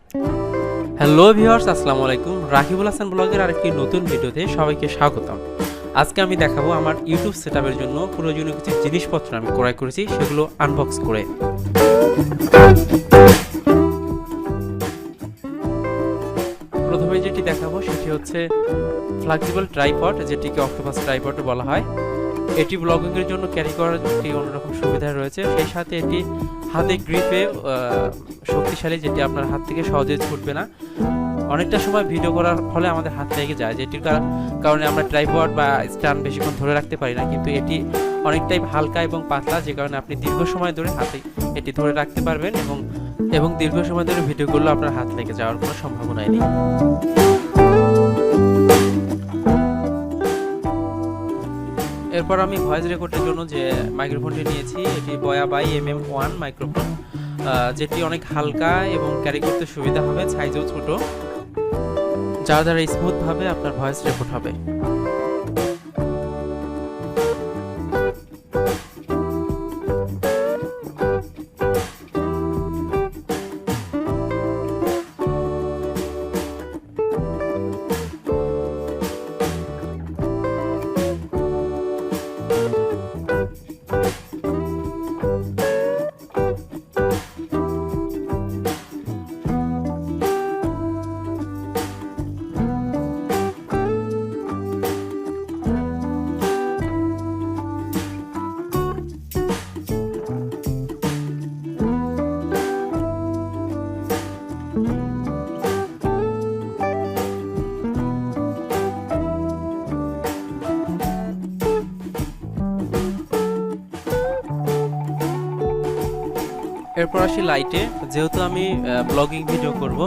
Hello viewers, আসসালামু আলাইকুম। রাকিবুল হাসান ব্লগের আরেকটি নতুন ভিডিওতে সবাইকে স্বাগতম। আজকে আমি দেখাবো আমার ইউটিউব সেটআপের জন্য প্রয়োজনীয় কিছু জিনিসপত্র আমি ক্রয় করেছি, সেগুলো আনবক্স করে। প্রথমে যেটি দেখাবো সেটি হচ্ছে ফ্লেক্সিবল ট্রাইপড, যেটিকে অক্টোপাস ট্রাইপডও বলা হয়। এটি ব্লগিংয়ের জন্য ক্যারি করার একটি অন্যরকম সুবিধা রয়েছে। সেই সাথে এটি হাতে গ্রিপে শক্তিশালী, যেটি আপনার হাত থেকে সহজে ছুটবে না। অনেকটা সময় ভিডিও করার ফলে আমাদের হাত লেগে যায়, যেটির কারণে আমরা ট্রাইপড বা স্ট্যান্ড বেশিক্ষণ ধরে রাখতে পারি না। কিন্তু এটি অনেকটাই হালকা এবং পাতলা, যে কারণে আপনি দীর্ঘ সময় ধরে হাতে এটি ধরে রাখতে পারবেন এবং দীর্ঘ সময় ধরে ভিডিও করলে আপনার হাত লেগে যাওয়ার কোনো সম্ভাবনাই নেই। এরপর আমি ভয়েস রেকর্ডের জন্য যে মাইক্রোফোনটি নিয়েছি, এটি বয়া বাই MM1 মাইক্রোফোন, যেটি অনেক হালকা এবং ক্যারি করতে সুবিধা হবে, সাইজও ছোট, যার দ্বারা স্মুথভাবে আপনার ভয়েস রেকর্ড হবে। এরপর আসি লাইটে। যেহেতু আমি ব্লগিং ভিডিও করব,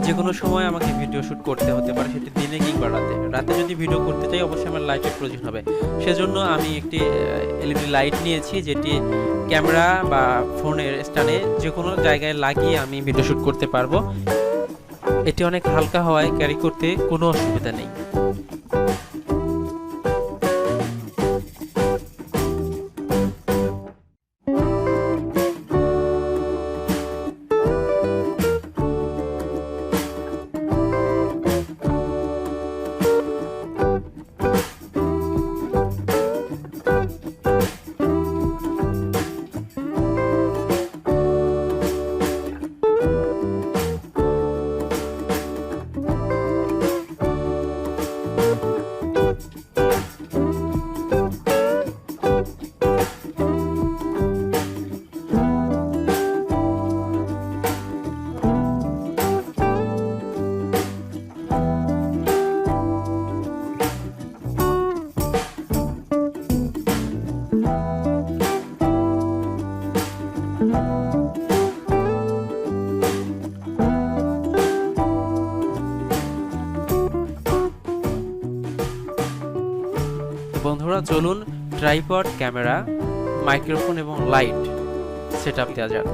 যে কোনো সময় আমাকে ভিডিও শ্যুট করতে হতে পারে, সেটি দিনে কিংবা রাতে। রাতে যদি ভিডিও করতে চাই অবশ্যই আমার লাইটের প্রয়োজন হবে। সেজন্য আমি একটি LED লাইট নিয়েছি, যেটি ক্যামেরা বা ফোনের স্ট্যান্ডে যে কোনো জায়গায় লাগিয়ে আমি ভিডিও শ্যুট করতে পারবো। এটি অনেক হালকা হওয়ায় ক্যারি করতে কোনো অসুবিধা নেই। বন্ধুরা, চলুন ট্রাইপড, ক্যামেরা, মাইক্রোফোন এবং লাইট সেটআপ দেওয়া যাক।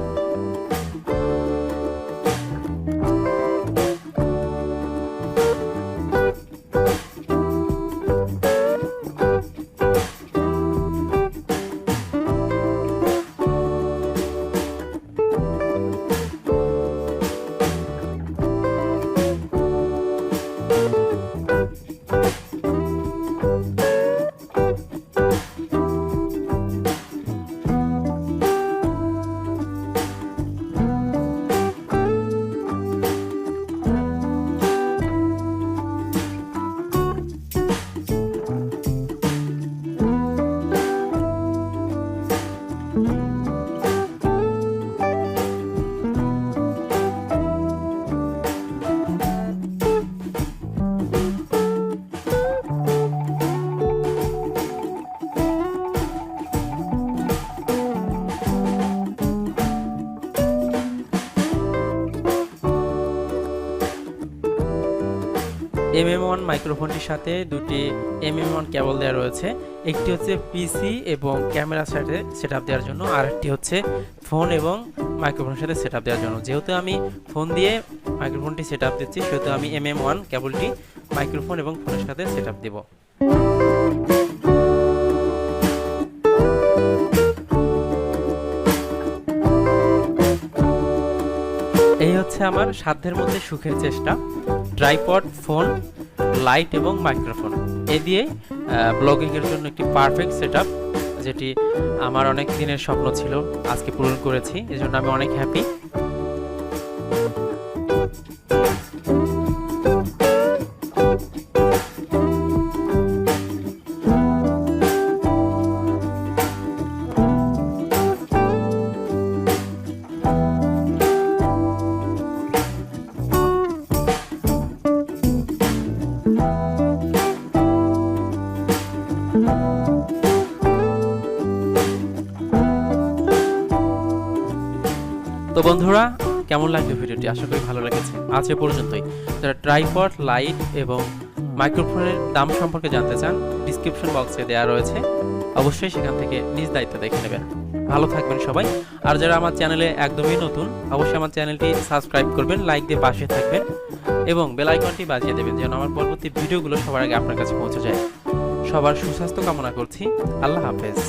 MM1 মাইক্রোফোনটির সাথে দুটি MM1 কেবল দেওয়া রয়েছে। একটি হচ্ছে পিসি এবং ক্যামেরার সাথে সেটআপ দেওয়ার জন্য, আর একটি হচ্ছে ফোন এবং মাইক্রোফোনের সাথে সেটআপ দেওয়ার জন্য। যেহেতু আমি ফোন দিয়ে মাইক্রোফোনটি সেটআপ দিচ্ছি, সেহেতু আমি MM1 কেবলটি মাইক্রোফোন এবং ফোনের সাথে সেটআপ দেব। এই হচ্ছে হচ্ছে আমার সাধ্যের মধ্যে সুখের চেষ্টা, ট্রাইপড, ফোন, লাইট এবং মাইক্রোফোন এ দিয়ে ব্লগিংয়ের জন্য একটি পারফেক্ট সেটআপ, যেটি আমার অনেক দিনের স্বপ্ন ছিল, আজকে পূরণ করেছি, এজন্য আমি অনেক হ্যাপি। তো বন্ধুরা, কেমন লাগবে ভিডিওটি? আশা করি ভালো লেগেছে। আজ এ পর্যন্তই। যারা ট্রাইপড, লাইট এবং মাইক্রোফোনের দাম সম্পর্কে জানতে চান, ডিসক্রিপশন বক্সে দেওয়া রয়েছে, অবশ্যই সেখান থেকে নিজ দায়িত্ব দেখে নেবেন। ভালো থাকবেন সবাই। আর যারা আমার চ্যানেলে একদমই নতুন, অবশ্যই আমার চ্যানেলটি সাবস্ক্রাইব করবেন, লাইক দিয়ে পাশে থাকবেন এবং বেল আইকনটি বাজিয়ে দেবেন যেন আমার পরবর্তী ভিডিওগুলো সবার আগে আপনার কাছে পৌঁছে যায়। সবার সুস্বাস্থ্য কামনা করছি। আল্লাহ হাফেজ।